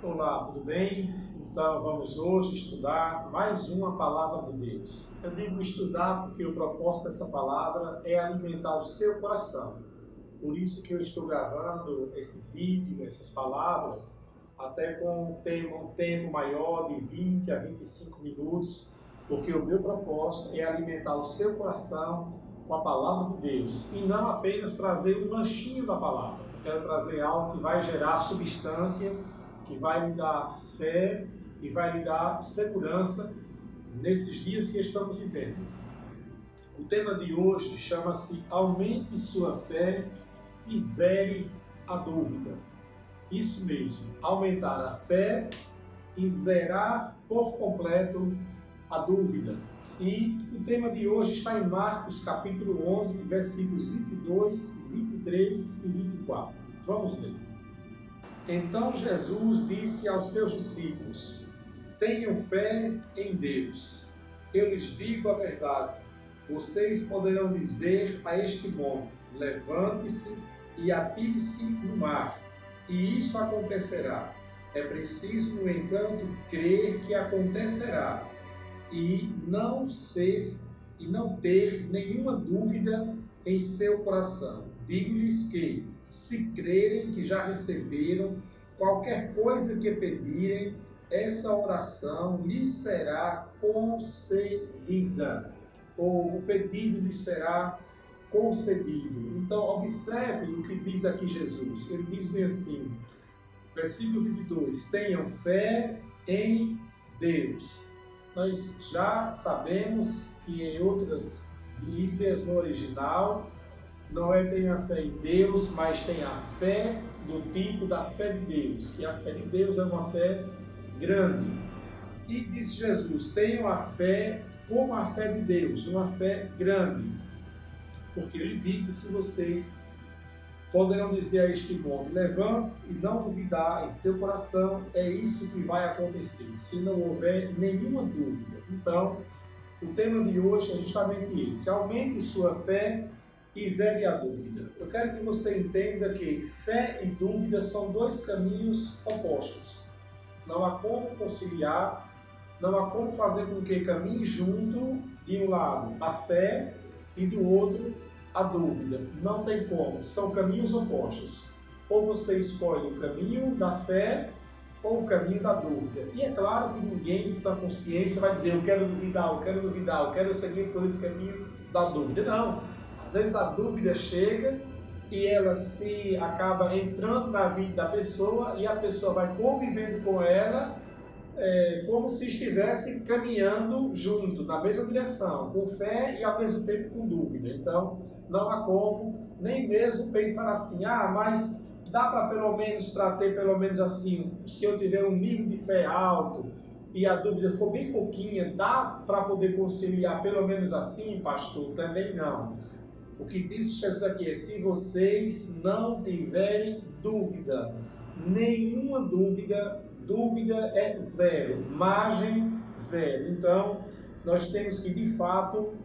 Olá, tudo bem? Então vamos hoje estudar mais uma palavra de Deus. Eu digo estudar porque o propósito dessa palavra é alimentar o seu coração. Por isso que eu estou gravando esse vídeo, essas palavras, até com um tempo maior de 20 a 25 minutos, porque o meu propósito é alimentar o seu coração com a palavra de Deus e não apenas trazer um lanchinho da palavra. Eu quero trazer algo que vai gerar substância, que vai lhe dar fé e vai lhe dar segurança nesses dias que estamos vivendo. O tema de hoje chama-se Aumente sua fé e zere a dúvida. Isso mesmo, aumentar a fé e zerar por completo a dúvida. E o tema de hoje está em Marcos capítulo 11, versículos 22, 23 e 24. Vamos ler. Então Jesus disse aos seus discípulos: tenham fé em Deus. Eu lhes digo a verdade. Vocês poderão dizer a este monte: levante-se e atire-se no mar, e isso acontecerá. É preciso, no entanto, crer que acontecerá e não ter nenhuma dúvida em seu coração. Digo-lhes que, se crerem que já receberam qualquer coisa que pedirem, essa oração lhes será concedida, ou o pedido lhes será concedido. Então, observe o que diz aqui Jesus. Ele diz bem assim, versículo 22, tenham fé em Deus. Nós já sabemos que em outras Bíblias, no original, não é tenha fé em Deus, mas tem a fé do tipo da fé de Deus, que a fé de Deus é uma fé grande. E disse Jesus, tenham a fé como a fé de Deus, uma fé grande. Porque eu lhe digo, se vocês poderão dizer a este monte, levante-se e não duvidar em seu coração, é isso que vai acontecer, se não houver nenhuma dúvida. Então, o tema de hoje é justamente esse, aumente sua fé e zere a dúvida. Eu quero que você entenda que fé e dúvida são dois caminhos opostos. Não há como conciliar, não há como fazer com que caminhe junto, de um lado a fé e do outro a dúvida. Não tem como, são caminhos opostos. Ou você escolhe o caminho da fé ou o caminho da dúvida. E é claro que ninguém, sem consciência, vai dizer eu quero duvidar, eu quero seguir por esse caminho da dúvida. Não. Às vezes a dúvida chega e ela se acaba entrando na vida da pessoa e a pessoa vai convivendo com ela como se estivesse caminhando junto, na mesma direção, com fé e ao mesmo tempo com dúvida. Então, não há como nem mesmo pensar assim, mas dá para ter pelo menos assim, se eu tiver um nível de fé alto e a dúvida for bem pouquinha, dá para poder conciliar pelo menos assim, pastor? Também não. O que diz Jesus aqui é, se vocês não tiverem dúvida, nenhuma dúvida é zero, margem zero. Então, nós temos que, de fato,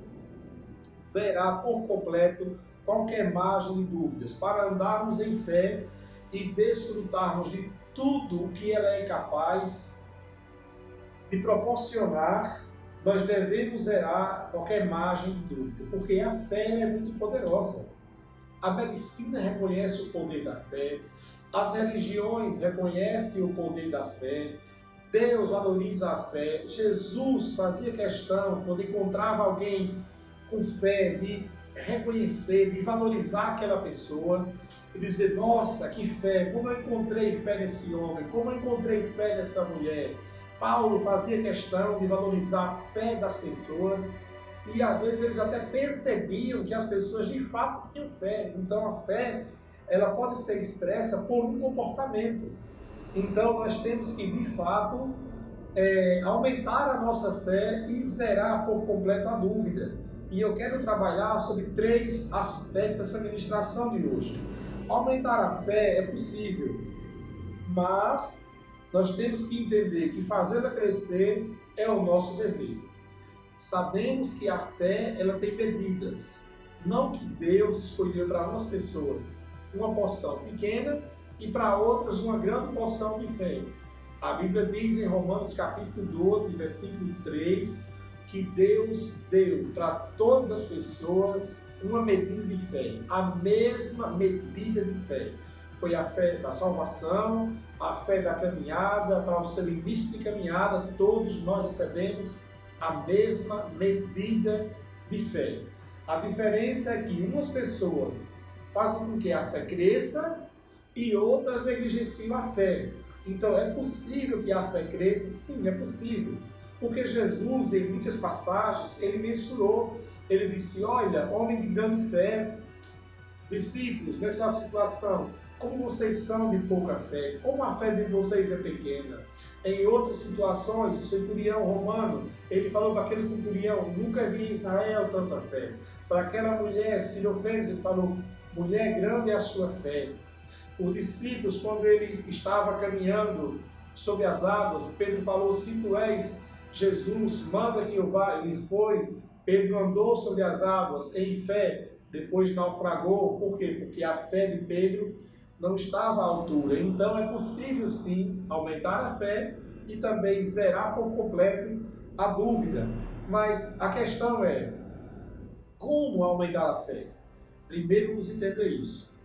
zerar por completo qualquer margem de dúvidas, para andarmos em fé e desfrutarmos de tudo o que ela é capaz de proporcionar. Nós devemos zerar qualquer margem de dúvida, porque a fé é muito poderosa. A medicina reconhece o poder da fé, as religiões reconhecem o poder da fé, Deus valoriza a fé. Jesus fazia questão, quando encontrava alguém com fé, de reconhecer, de valorizar aquela pessoa, e dizer, nossa, que fé, como eu encontrei fé nesse homem, como eu encontrei fé nessa mulher. Paulo fazia questão de valorizar a fé das pessoas e às vezes eles até percebiam que as pessoas de fato tinham fé. Então a fé, ela pode ser expressa por um comportamento. Então nós temos que de fato aumentar a nossa fé e zerar por completo a dúvida. E eu quero trabalhar sobre 3 aspectos dessa ministração de hoje. Aumentar a fé é possível, mas nós temos que entender que fazê-la crescer é o nosso dever. Sabemos que a fé, ela tem medidas. Não que Deus escolheu para umas pessoas uma porção pequena e para outras uma grande porção de fé. A Bíblia diz em Romanos capítulo 12, versículo 3, que Deus deu para todas as pessoas uma medida de fé, a mesma medida de fé. Foi a fé da salvação, a fé da caminhada, para o seu início de caminhada, todos nós recebemos a mesma medida de fé. A diferença é que umas pessoas fazem com que a fé cresça e outras negligenciam a fé. Então é possível que a fé cresça? Sim, é possível. Porque Jesus, em muitas passagens, ele mensurou, ele disse, olha, homem de grande fé, discípulos, nessa situação, como vocês são de pouca fé, como a fé de vocês é pequena. Em outras situações, o centurião romano, ele falou para aquele centurião, nunca vi em Israel tanta fé. Para aquela mulher, Sirofênix, ele falou, mulher, grande é a sua fé. Os discípulos, quando ele estava caminhando sobre as águas, Pedro falou, se tu és Jesus, manda que eu vá. Ele foi, Pedro andou sobre as águas em fé, depois naufragou. Por quê? Porque a fé de Pedro não estava à altura. Então é possível sim aumentar a fé e também zerar por completo a dúvida. Mas a questão é, como aumentar a fé? Primeiro vamos entender isso.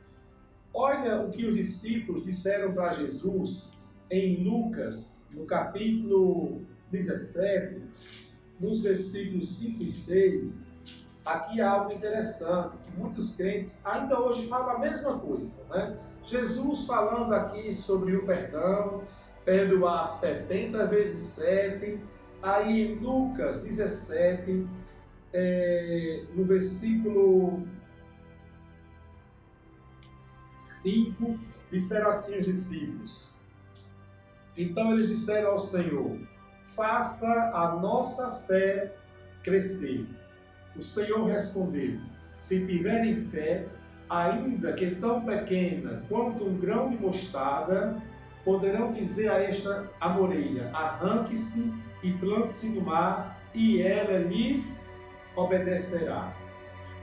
Olha o que os discípulos disseram para Jesus em Lucas, no capítulo 17, nos versículos 5 e 6. Aqui há algo interessante, que muitos crentes ainda hoje falam a mesma coisa, né? Jesus falando aqui sobre o perdão, perdoar 70 vezes 7. Aí em Lucas 17, no versículo 5, disseram assim os discípulos. Então eles disseram ao Senhor, faça a nossa fé crescer. O Senhor respondeu, se tiverem fé, ainda que tão pequena quanto um grão de mostarda, poderão dizer a esta amoreira, arranque-se e plante-se no mar, e ela lhes obedecerá.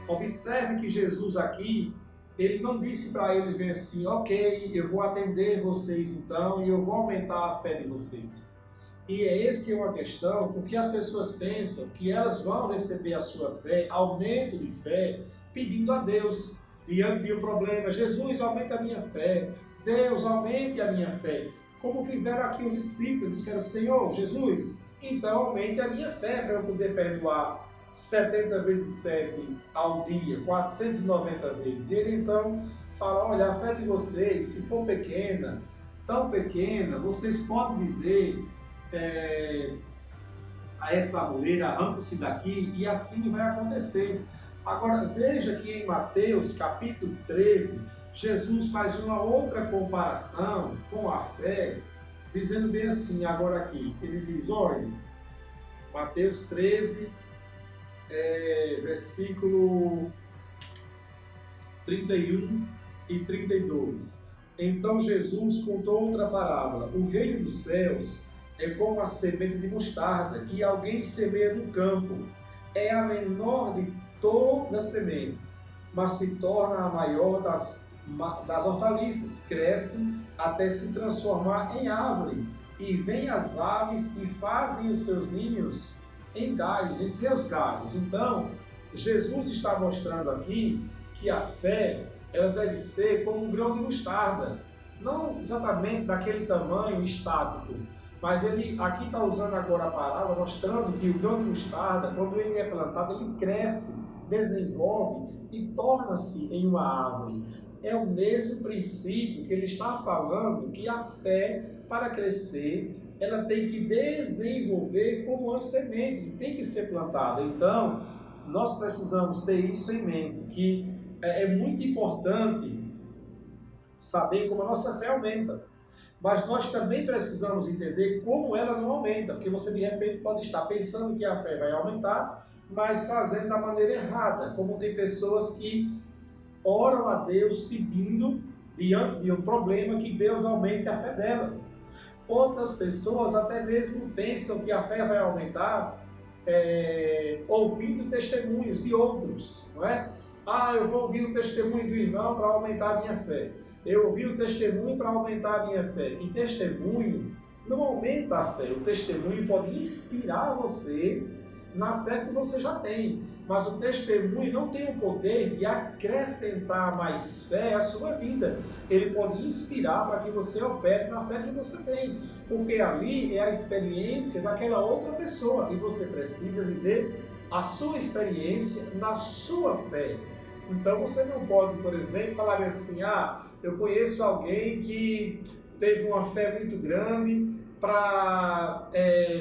Observe que Jesus aqui, ele não disse para eles bem assim, ok, eu vou atender vocês então e eu vou aumentar a fé de vocês. E essa é uma questão, porque as pessoas pensam que elas vão receber a sua fé, aumento de fé, pedindo a Deus, diante de um problema, Jesus, aumenta a minha fé, Deus, aumente a minha fé. Como fizeram aqui os discípulos, disseram, Senhor, Jesus, então aumente a minha fé para eu poder perdoar 70 vezes 7 ao dia, 490 vezes. E ele então fala, olha, a fé de vocês, se for pequena, tão pequena, vocês podem dizer a essa amoreira, arranca-se daqui, e assim vai acontecer. Agora veja que em Mateus capítulo 13, Jesus faz uma outra comparação com a fé, dizendo bem assim, agora aqui, ele diz, olha, Mateus 13, versículo 31 e 32. Então Jesus contou outra parábola. O reino dos céus é como a semente de mostarda que alguém semeia no campo. É a menor de todas as sementes, mas se torna a maior das hortaliças. Cresce até se transformar em árvore. E vêm as aves e fazem os seus ninhos em galhos, em seus galhos. Então, Jesus está mostrando aqui que a fé, ela deve ser como um grão de mostarda. Não exatamente daquele tamanho estático, mas ele aqui está usando agora a palavra, mostrando que o grão de mostarda, quando ele é plantado, ele cresce, desenvolve e torna-se em uma árvore. É o mesmo princípio que ele está falando, que a fé, para crescer, ela tem que desenvolver como uma semente, tem que ser plantada. Então, nós precisamos ter isso em mente, que é muito importante saber como a nossa fé aumenta. Mas nós também precisamos entender como ela não aumenta, porque você de repente pode estar pensando que a fé vai aumentar, mas fazendo da maneira errada, como tem pessoas que oram a Deus pedindo, diante de um problema, que Deus aumente a fé delas. Outras pessoas até mesmo pensam que a fé vai aumentar ouvindo testemunhos de outros, não é? Eu vou ouvir o testemunho do irmão para aumentar a minha fé. Eu ouvi o testemunho para aumentar a minha fé. E testemunho não aumenta a fé. O testemunho pode inspirar você na fé que você já tem, mas o testemunho não tem o poder de acrescentar mais fé à sua vida. Ele pode inspirar para que você opere na fé que você tem, porque ali é a experiência daquela outra pessoa e você precisa viver a sua experiência na sua fé. Então você não pode, por exemplo, falar assim: eu conheço alguém que teve uma fé muito grande para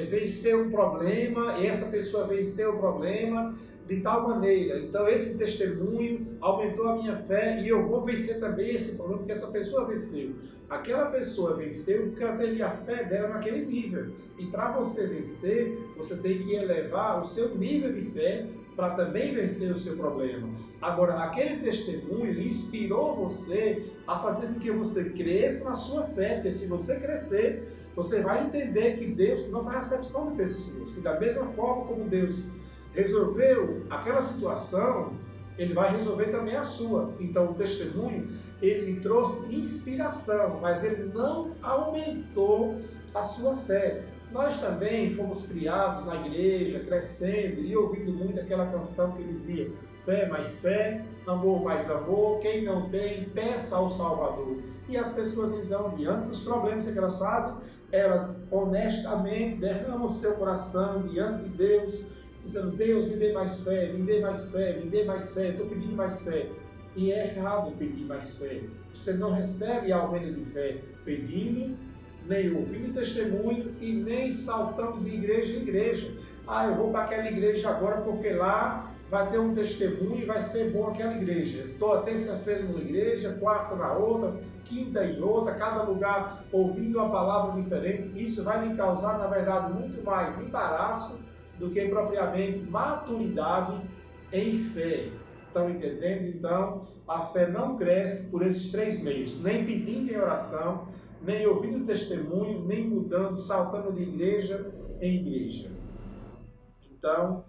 vencer um problema, e essa pessoa venceu o problema de tal maneira. Então esse testemunho aumentou a minha fé e eu vou vencer também esse problema porque essa pessoa venceu. Aquela pessoa venceu porque ela teve a fé dela naquele nível. E para você vencer, você tem que elevar o seu nível de fé para também vencer o seu problema. Agora, aquele testemunho inspirou você a fazer com que você cresça na sua fé, porque se você crescer, você vai entender que Deus não faz acepção de pessoas, que da mesma forma como Deus resolveu aquela situação, Ele vai resolver também a sua. Então, o testemunho, ele trouxe inspiração, mas ele não aumentou a sua fé. Nós também fomos criados na igreja, crescendo e ouvindo muito aquela canção que dizia: fé mais fé, amor mais amor, quem não tem, peça ao Salvador. E as pessoas então, diante dos problemas que elas fazem, elas honestamente derramam o seu coração diante de Deus, dizendo: Deus, me dê mais fé, me dê mais fé, me dê mais fé, estou pedindo mais fé. E é errado pedir mais fé. Você não recebe aumento de fé pedindo, nem ouvindo testemunho e nem saltando de igreja em igreja. Eu vou para aquela igreja agora porque lá vai ter um testemunho e vai ser bom aquela igreja. Estou a terça-feira numa igreja, quarta na outra, quinta em outra, cada lugar ouvindo uma palavra diferente. Isso vai lhe causar, na verdade, muito mais embaraço do que propriamente maturidade em fé. Estão entendendo? Então, a fé não cresce por esses três meios: nem pedindo em oração, nem ouvindo testemunho, nem mudando, saltando de igreja em igreja. Então,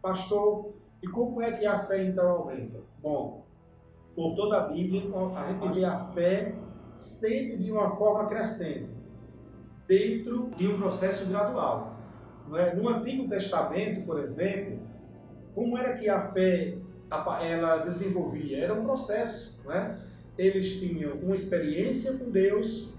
pastor, e como é que a fé então aumenta? Bom, por toda a Bíblia, a gente vê a fé sempre de uma forma crescente, dentro de um processo gradual. Não é? No Antigo Testamento, por exemplo, como era que a fé ela desenvolvia? Era um processo. Não é? Eles tinham uma experiência com Deus,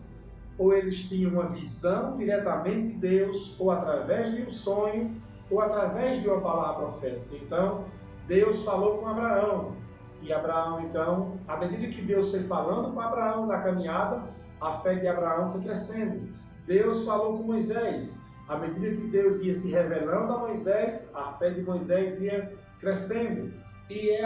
ou eles tinham uma visão diretamente de Deus, ou através de um sonho, ou através de uma palavra profética. Então, Deus falou com Abraão, e Abraão, então, à medida que Deus foi falando com Abraão na caminhada, a fé de Abraão foi crescendo. Deus falou com Moisés, à medida que Deus ia se revelando a Moisés, a fé de Moisés ia crescendo. E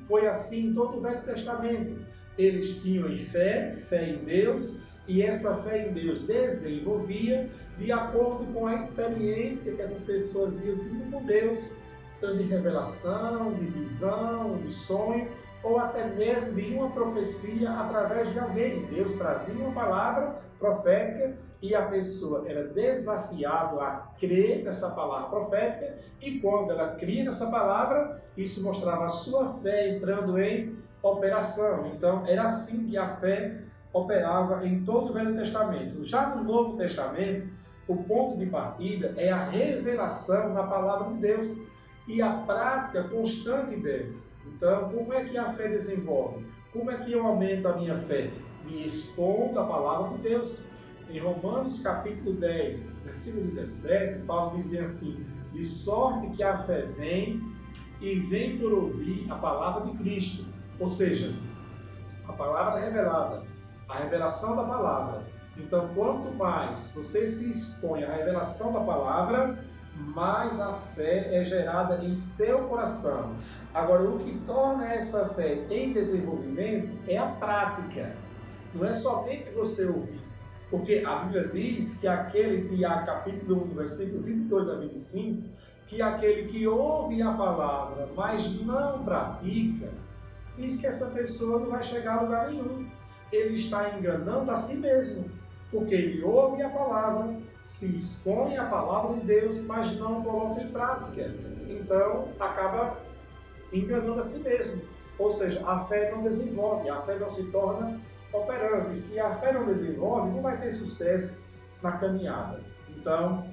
foi assim em todo o Velho Testamento. Eles tinham fé em Deus, e essa fé em Deus desenvolvia de acordo com a experiência que essas pessoas iam tendo com Deus, seja de revelação, de visão, de sonho, ou até mesmo de uma profecia através de alguém. Deus trazia uma palavra profética e a pessoa era desafiada a crer nessa palavra profética, e quando ela cria nessa palavra, isso mostrava a sua fé entrando em operação. Então, era assim que a fé operava em todo o Velho Testamento. Já no Novo Testamento, o ponto de partida é a revelação da palavra de Deus e a prática constante deles. Então, como é que a fé desenvolve? Como é que eu aumento a minha fé? Me expondo a palavra de Deus. Em Romanos capítulo 10, versículo 17, Paulo diz bem assim: de sorte que a fé vem, e vem por ouvir a palavra de Cristo. Ou seja, a palavra revelada, a revelação da palavra. Então, quanto mais você se expõe à revelação da palavra, mais a fé é gerada em seu coração. Agora, o que torna essa fé em desenvolvimento é a prática. Não é somente você ouvir. Porque a Bíblia diz que aquele que há capítulo 1, versículo 22 a 25, que aquele que ouve a palavra, mas não pratica, diz que essa pessoa não vai chegar a lugar nenhum. Ele está enganando a si mesmo, porque ele ouve a palavra, se expõe à palavra de Deus, mas não coloca em prática. Então, acaba enganando a si mesmo. Ou seja, a fé não desenvolve, a fé não se torna operante. Se a fé não desenvolve, não vai ter sucesso na caminhada. Então,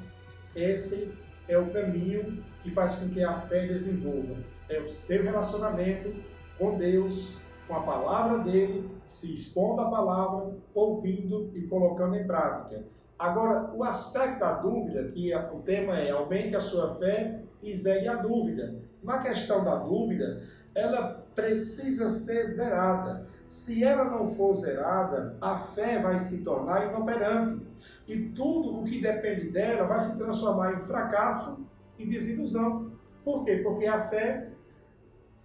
esse é o caminho que faz com que a fé desenvolva. É o seu relacionamento com Deus, com a palavra dele, se expondo à palavra, ouvindo e colocando em prática. Agora, o aspecto da dúvida, que o tema é aumente a sua fé e zegue a dúvida. Na questão da dúvida, ela precisa ser zerada. Se ela não for zerada, a fé vai se tornar inoperante. E tudo o que depende dela vai se transformar em fracasso e desilusão. Por quê? Porque a fé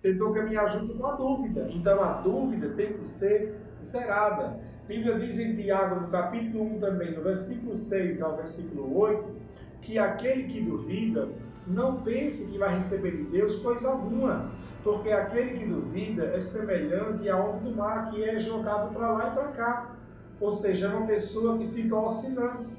tentou caminhar junto com a dúvida. Então a dúvida tem que ser zerada. A Bíblia diz em Tiago, no capítulo 1 também, no versículo 6 ao versículo 8, que aquele que duvida não pense que vai receber de Deus coisa alguma, porque aquele que duvida é semelhante à onda do mar, que é jogado para lá e para cá. Ou seja, é uma pessoa que fica oscilante.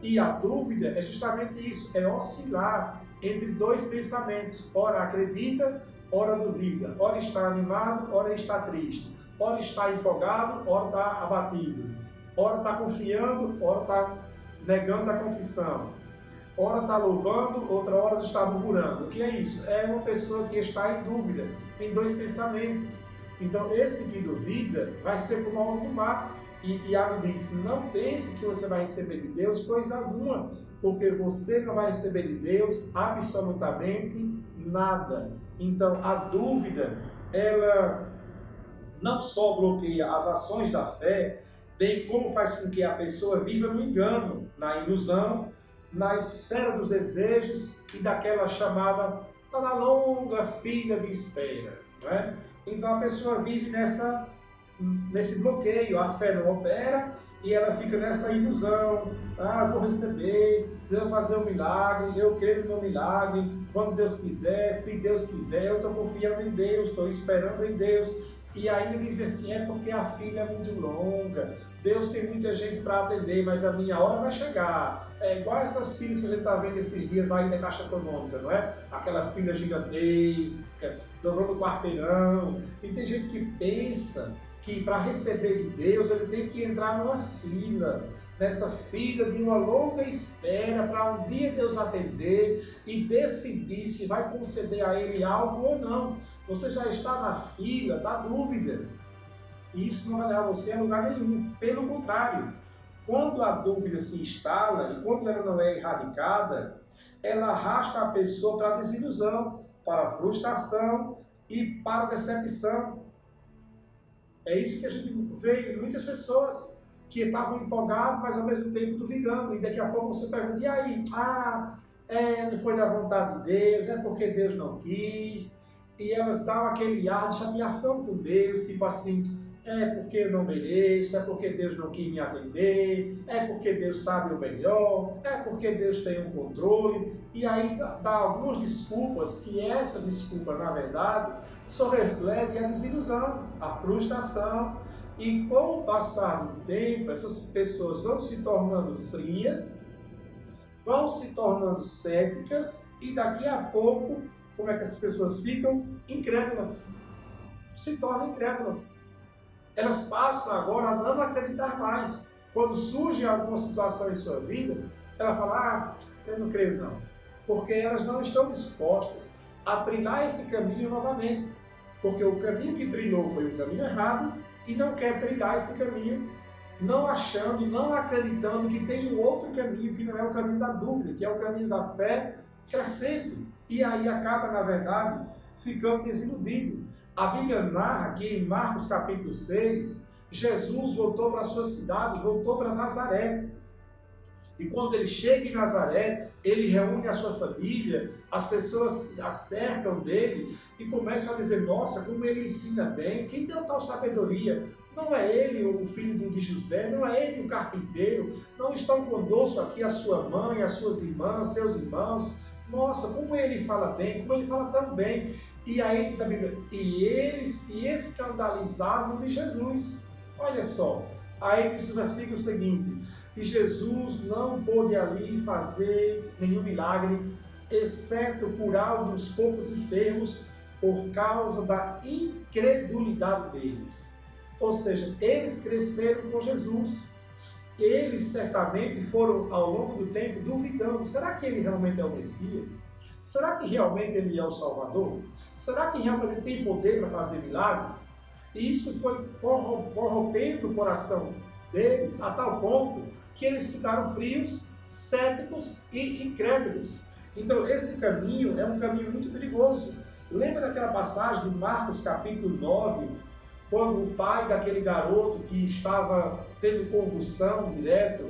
E a dúvida é justamente isso, é oscilar entre dois pensamentos. Ora acredita, ora duvida. Ora está animado, ora está triste. Ora está empolgado, ora está abatido. Ora está confiando, ora está negando a confissão. Ora está louvando, outra hora está murmurando. O que é isso? É uma pessoa que está em dúvida, em dois pensamentos. Então, esse que duvida vai ser como a onda do mar. E Tiago diz, não pense que você vai receber de Deus coisa alguma, porque você não vai receber de Deus absolutamente nada. Então, a dúvida, ela não só bloqueia as ações da fé, bem como faz com que a pessoa viva no engano, na ilusão, na esfera dos desejos e daquela chamada, está na longa fila de espera. Não é? Então, a pessoa vive nesse bloqueio, a fé não opera e ela fica nessa ilusão, vou receber, Deus vai fazer um milagre, eu creio no meu milagre, quando Deus quiser, se Deus quiser, eu estou confiando em Deus, estou esperando em Deus, e ainda diz assim, é porque a fila é muito longa, Deus tem muita gente para atender, mas a minha hora vai chegar. É igual essas filas que a gente está vendo esses dias aí na Caixa Econômica, não é? Aquela fila gigantesca, dobrando o quarteirão, e tem gente que pensa que para receber de Deus ele tem que entrar numa fila, nessa fila de uma longa espera para um dia Deus atender e decidir se vai conceder a ele algo ou não. Você já está na fila da dúvida. E isso não vai levar você a lugar nenhum. Pelo contrário, quando a dúvida se instala e quando ela não é erradicada, ela arrasta a pessoa para a desilusão, para a frustração e para a decepção. É isso que a gente vê em muitas pessoas que estavam empolgadas, mas ao mesmo tempo duvidando. E daqui a pouco você pergunta, e aí? Não foi da vontade de Deus, é porque Deus não quis. E elas dão aquele ar de chateação com Deus, tipo assim, é porque eu não mereço, é porque Deus não quis me atender, é porque Deus sabe o melhor, é porque Deus tem um controle. E aí dá algumas desculpas, que essa desculpa, na verdade, só reflete a desilusão, a frustração. E com o passar do tempo, essas pessoas vão se tornando frias, vão se tornando céticas e daqui a pouco, como é que essas pessoas ficam? Incrédulas. Se tornam incrédulas. Elas passam agora a não acreditar mais. Quando surge alguma situação em sua vida, ela fala, eu não creio não. Porque elas não estão dispostas a trilhar esse caminho novamente. Porque o caminho que trilhou foi o caminho errado e não quer trilhar esse caminho, não achando, não acreditando que tem um outro caminho que não é o caminho da dúvida, que é o caminho da fé crescente. E aí acaba, na verdade, ficando desiludido. A Bíblia narra que em Marcos capítulo 6, Jesus voltou para a sua cidade, voltou para Nazaré. E quando ele chega em Nazaré, ele reúne a sua família, as pessoas acercam dele e começam a dizer, nossa, como ele ensina bem, quem deu tal sabedoria? Não é ele o filho de José, não é ele o carpinteiro, não estão conosco aqui a sua mãe, as suas irmãs, seus irmãos. Nossa, como ele fala bem, como ele fala tão bem. E aí diz a Bíblia, e eles se escandalizavam de Jesus. Olha só, aí diz o versículo seguinte, e Jesus não pôde ali fazer nenhum milagre, exceto curar alguns poucos enfermos por causa da incredulidade deles. Ou seja, eles cresceram com Jesus. eles certamente foram, ao longo do tempo, duvidando. Será que ele realmente é o Messias? Será que realmente ele é o Salvador? Será que realmente ele tem poder para fazer milagres? E isso foi corrompendo o coração deles a tal ponto que eles ficaram frios, céticos e incrédulos. Então esse caminho é um caminho muito perigoso. Lembra daquela passagem de Marcos capítulo 9, quando o pai daquele garoto que estava tendo convulsão direto,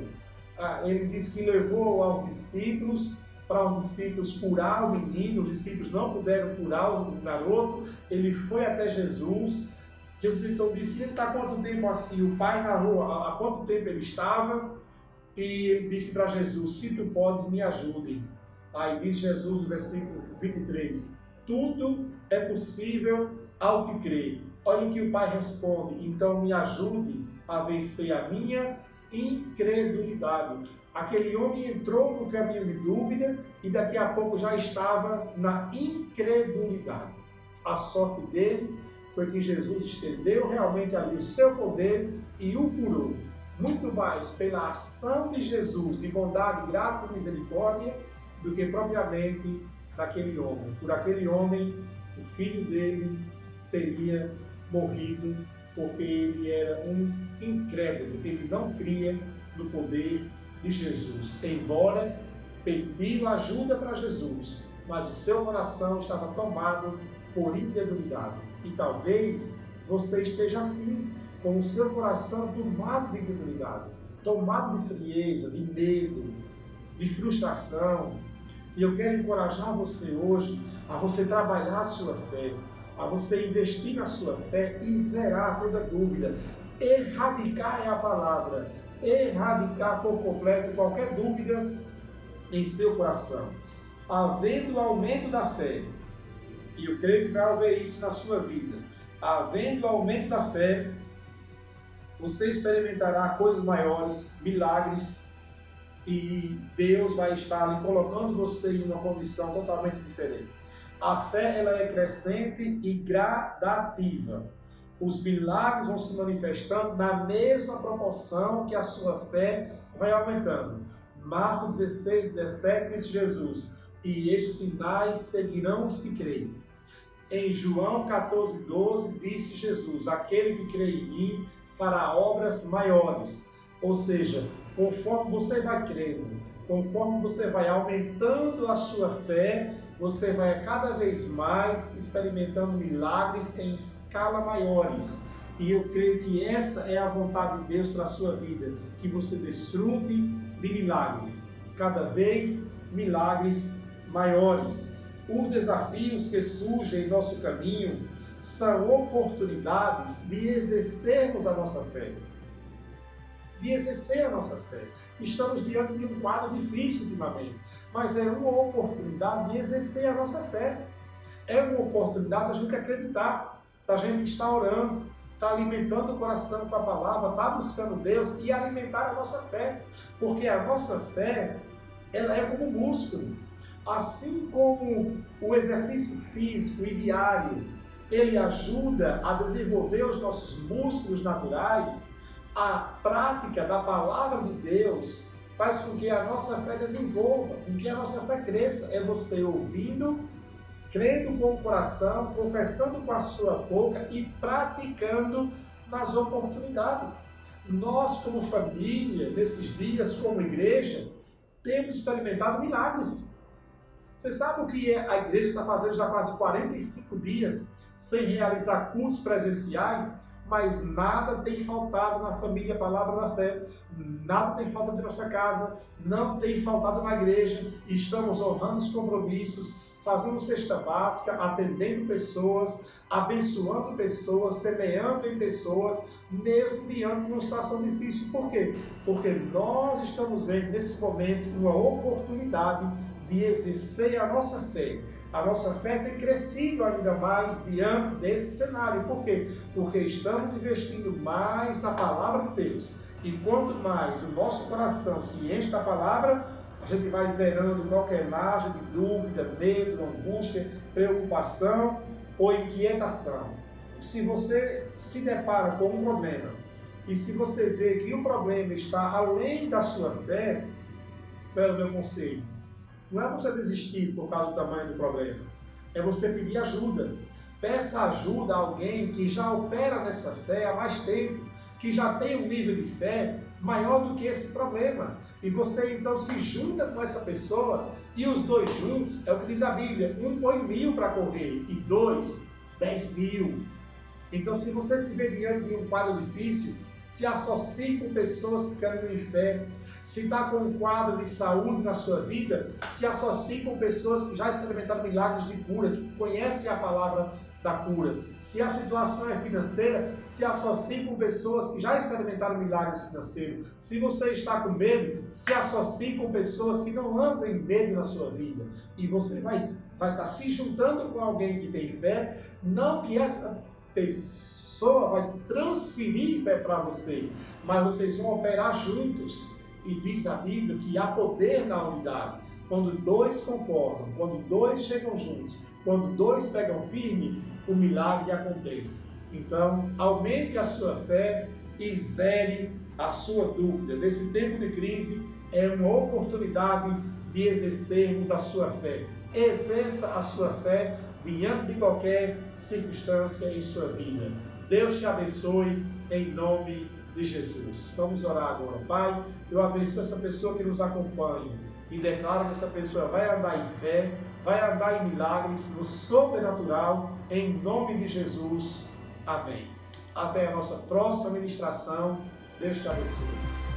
ele disse que levou aos discípulos, para os discípulos curar o menino, os discípulos não puderam curar o garoto, ele foi até Jesus. Jesus então disse, ele está há quanto tempo assim? O pai narrou há quanto tempo ele estava, e ele disse para Jesus, se tu podes, me ajude. Aí diz Jesus no versículo 23, tudo é possível ao que crê. Olha o que o pai responde, então me ajude a vencer a minha incredulidade. Aquele homem entrou no caminho de dúvida e daqui a pouco já estava na incredulidade. A sorte dele foi que Jesus estendeu realmente ali o seu poder e o curou. Muito mais pela ação de Jesus, de bondade, graça e misericórdia, do que propriamente daquele homem. Por aquele homem, o filho dele teria morrido porque ele era um incrédulo, ele não cria no poder de Jesus, embora pediu ajuda para Jesus, mas o seu coração estava tomado por incredulidade. E talvez você esteja assim, com o seu coração tomado de incredulidade, tomado de frieza, de medo, de frustração. E eu quero encorajar você hoje a você trabalhar a sua fé, a você investir na sua fé e zerar toda dúvida. Erradicar é a palavra, erradicar por completo qualquer dúvida em seu coração. Havendo aumento da fé, e eu creio que vai haver isso na sua vida, havendo aumento da fé, você experimentará coisas maiores, milagres, e Deus vai estar ali colocando você em uma condição totalmente diferente. A fé ela é crescente e gradativa. Os milagres vão se manifestando na mesma proporção que a sua fé vai aumentando. Marcos 16, 17 diz Jesus, e estes sinais seguirão os que creem. Em João 14, 12 disse Jesus, aquele que crê em mim fará obras maiores. Ou seja, conforme você vai crendo, conforme você vai aumentando a sua fé, você vai cada vez mais experimentando milagres em escala maiores. E eu creio que essa é a vontade de Deus para a sua vida, que você desfrute de milagres, cada vez milagres maiores. Os desafios que surgem em nosso caminho são oportunidades de exercermos a nossa fé. De exercer a nossa fé. Estamos diante de um quadro difícil ultimamente, mas é uma oportunidade de exercer a nossa fé. É uma oportunidade da gente acreditar, da gente estar orando, estar alimentando o coração com a palavra, estar buscando Deus e alimentar a nossa fé. Porque a nossa fé, ela é como um músculo. Assim como o exercício físico e diário, ele ajuda a desenvolver os nossos músculos naturais, a prática da palavra de Deus faz com que a nossa fé desenvolva, com que a nossa fé cresça. É você ouvindo, crendo com o coração, confessando com a sua boca e praticando nas oportunidades. Nós, como família, nesses dias, como igreja, temos experimentado milagres. Você sabe o que a igreja está fazendo já quase 45 dias sem realizar cultos presenciais? Mas nada tem faltado na família Palavra da Fé, nada tem faltado em nossa casa, não tem faltado na igreja. Estamos honrando os compromissos, fazendo cesta básica, atendendo pessoas, abençoando pessoas, semeando em pessoas, mesmo diante de uma situação difícil. Por quê? Porque nós estamos vendo nesse momento uma oportunidade de exercer a nossa fé. A nossa fé tem crescido ainda mais diante desse cenário. Por quê? Porque estamos investindo mais na palavra de Deus. E quanto mais o nosso coração se enche da palavra, a gente vai zerando qualquer margem de dúvida, medo, angústia, preocupação ou inquietação. Se você se depara com um problema E se você vê que o problema está além da sua fé, qual é o meu conselho? Não é você desistir por causa do tamanho do problema. É você pedir ajuda. Peça ajuda a alguém que já opera nessa fé há mais tempo, que já tem um nível de fé maior do que esse problema. E você então se junta com essa pessoa e os dois juntos, é o que diz a Bíblia, um põe 1000 para correr e dois, 10.000. Então se você se vê diante de um quadro difícil, se associe com pessoas que caminham em fé. Se está com um quadro de saúde na sua vida, se associe com pessoas que já experimentaram milagres de cura, que conhecem a palavra da cura. Se a situação é financeira, se associe com pessoas que já experimentaram milagres financeiros. Se você está com medo, se associe com pessoas que não andam em medo na sua vida. E você vai estar se juntando com alguém que tem fé, não que essa pessoa vai transferir fé para você, mas vocês vão operar juntos. E diz a Bíblia que há poder na unidade. Quando dois concordam, quando dois chegam juntos, quando dois pegam firme, o milagre acontece. Então, aumente a sua fé e zere a sua dúvida. Nesse tempo de crise, é uma oportunidade de exercermos a sua fé. Exerça a sua fé diante de qualquer circunstância em sua vida. Deus te abençoe em nome de Jesus. Vamos orar agora. Pai, eu abençoo essa pessoa que nos acompanha e declaro que essa pessoa vai andar em fé, vai andar em milagres, no sobrenatural, em nome de Jesus. Amém. Até a nossa próxima ministração. Deus te abençoe.